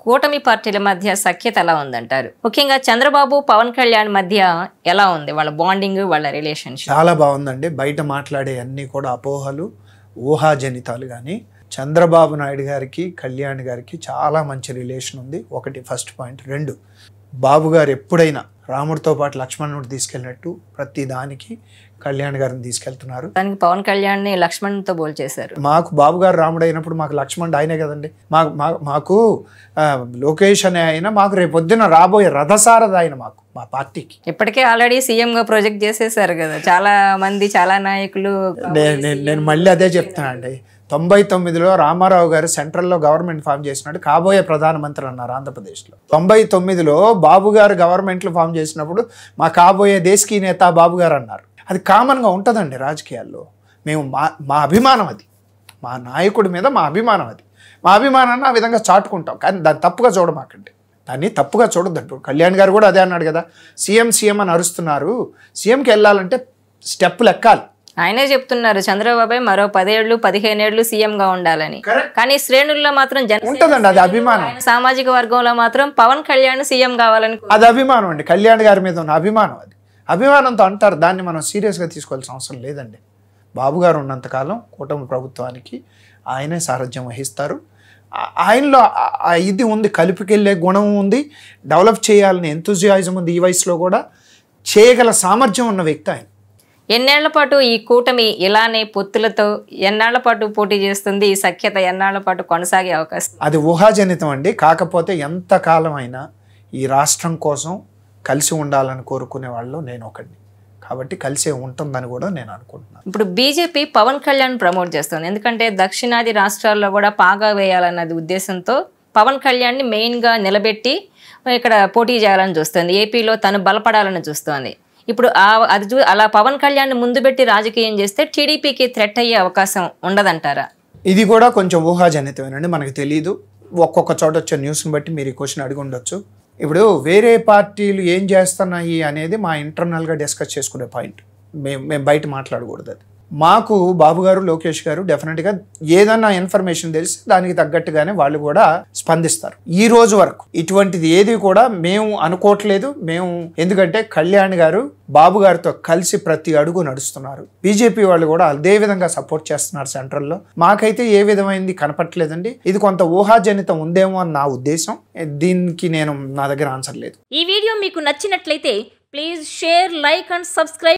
కూటమి పార్టీల మధ్య సఖ్యత ఎలా ఉందంటారు? ముఖ్యంగా చంద్రబాబు పవన్ కళ్యాణ్ మధ్య ఎలా ఉంది వాళ్ళ బాండింగ్, వాళ్ళ రిలేషన్షిప్? చాలా బాగుందండి. బయట మాట్లాడే అన్నీ కూడా అపోహలు, ఊహాజనితాలు. కానీ చంద్రబాబు నాయుడు గారికి కళ్యాణ్ గారికి చాలా మంచి రిలేషన్ ఉంది. ఒకటి ఫస్ట్ పాయింట్. రెండు, బాబు గారు ఎప్పుడైనా రాముడితో పాటు లక్ష్మణుడు తీసుకెళ్ళినట్టు ప్రతి దానికి కళ్యాణ్ గారిని తీసుకెళ్తున్నారు. దానికి పవన్ కళ్యాణ్ని లక్ష్మణ్తో పోల్చేశారు. మాకు బాబు గారు రాముడు అయినప్పుడు మాకు లక్ష్మణుడు ఆయనే కదండి. మాకు లోకేష్ అనే ఆయన మాకు రేపు పొద్దున రాబోయే రథసారథి ఆయన మాకు, మా పార్టీకి. ఇప్పటికే ఆల్రెడీ సీఎంగా ప్రాజెక్ట్ చేసేసారు కదా చాలా మంది, చాలా నాయకులు. నేను మళ్ళీ అదే చెప్తాను అండి. 99లో రామారావు గారు సెంట్రల్లో గవర్నమెంట్ ఫామ్ చేసినట్టు కాబోయే ప్రధానమంత్రి అన్నారు ఆంధ్రప్రదేశ్లో. 99లో బాబు గారు గవర్నమెంట్లు ఫామ్ చేసినప్పుడు మా కాబోయే దేశకీ నేత బాబు గారు అన్నారు. అది కామన్గా ఉంటుందండి రాజకీయాల్లో. మేము మా అభిమానం అది, మా నాయకుడి మీద మా అభిమానం అది. మా అభిమానాన్ని ఆ విధంగా చాటుకుంటాం. కానీ దాన్ని తప్పుగా చూడమాకండి, దాన్ని తప్పుగా చూడద్దు. కళ్యాణ్ గారు కూడా అదే అన్నాడు కదా, సీఎం అని అరుస్తున్నారు, సీఎంకి వెళ్ళాలంటే స్టెప్పులు ఎక్కాలి. ఆయనే చెప్తున్నారు చంద్రబాబు మరో 10 ఏళ్ళు 15 ఏళ్ళు సీఎంగా ఉండాలని. కానీ శ్రేణుల్లో మాత్రం ఉంటుందండి అది అభిమానం. సామాజిక వర్గంలో మాత్రం పవన్ కళ్యాణ్ సీఎం కావాలని అది అభిమానం అండి. కళ్యాణ్ గారి మీద ఉన్న అభిమానం అది. అభిమానంతో అంటారు, దాన్ని మనం సీరియస్గా తీసుకోవాల్సిన అవసరం లేదండి. బాబు గారు ఉన్నంతకాలం కూటమి ప్రభుత్వానికి ఆయనే సారథ్యం వహిస్తారు. ఆయనలో ఇది ఉంది, కలిపికెళ్ళే గుణం ఉంది, డెవలప్ చేయాలని ఎంతూజియాజం ఉంది. ఈ వయసులో కూడా చేయగల సామర్థ్యం ఉన్న వ్యక్తి ఆయన. ఎన్నేళ్ల పాటు ఈ కూటమి ఇలానే పొత్తులతో ఎన్నాళ్ల పాటు పోటీ చేస్తుంది? ఈ సఖ్యత ఎన్నాళ్ల పాటు కొనసాగే అవకాశం? అది ఊహాజనితం అండి. కాకపోతే ఎంతకాలం అయినా ఈ రాష్ట్రం కోసం కలిసి ఉండాలని కోరుకునే వాళ్ళు నేను ఒకడిని, కాబట్టి కలిసే ఉంటుందని కూడా నేను అనుకుంటున్నాను. ఇప్పుడు బీజేపీ పవన్ కళ్యాణ్ ప్రమోట్ చేస్తుంది, ఎందుకంటే దక్షిణాది రాష్ట్రాల్లో కూడా పాగా వేయాలన్నది ఉద్దేశంతో పవన్ కళ్యాణ్ని మెయిన్గా నిలబెట్టి ఇక్కడ పోటీ చేయాలని చూస్తుంది. ఏపీలో తను బలపడాలని చూస్తోంది. ఇప్పుడు అలా పవన్ కళ్యాణ్ ముందు పెట్టి రాజకీయం చేస్తే టీడీపీకి థ్రెట్ అయ్యే అవకాశం ఉండదంటారా? ఇది కూడా కొంచెం ఊహాజనితమేనండి, మనకు తెలియదు. ఒక్కొక్క చోట వచ్చే న్యూస్ని బట్టి మీరు ఈ క్వశ్చన్ అడిగి ఉండొచ్చు. ఇప్పుడు వేరే పార్టీలు ఏం చేస్తున్నాయి అనేది మా ఇంటర్నల్గా డిస్కస్ చేసుకునే పాయింట్. మేము బయట మాట్లాడకూడదు. అది మాకు బాబు గారు లోకేష్ గారు డెఫినెట్గా ఏదన్నా ఇన్ఫర్మేషన్ తెలిసి దానికి తగ్గట్టుగానే వాళ్ళు కూడా స్పందిస్తారు. ఈ రోజు వరకు ఇటువంటిది ఏది కూడా మేము అనుకోవట్లేదు. ఎందుకంటే కళ్యాణ్ గారు బాబు గారితో కలిసి ప్రతి అడుగు నడుస్తున్నారు. బీజేపీ వాళ్ళు కూడా అదే విధంగా సపోర్ట్ చేస్తున్నారు సెంట్రల్లో. మాకైతే ఏ విధమైనది కనపట్లేదండి. ఇది కొంత ఊహాజనితం ఉందేమో అని నా ఉద్దేశం. దీనికి నా దగ్గర ఆన్సర్ లేదు. ఈ వీడియో మీకు నచ్చినట్లయితే please share, like and subscribe.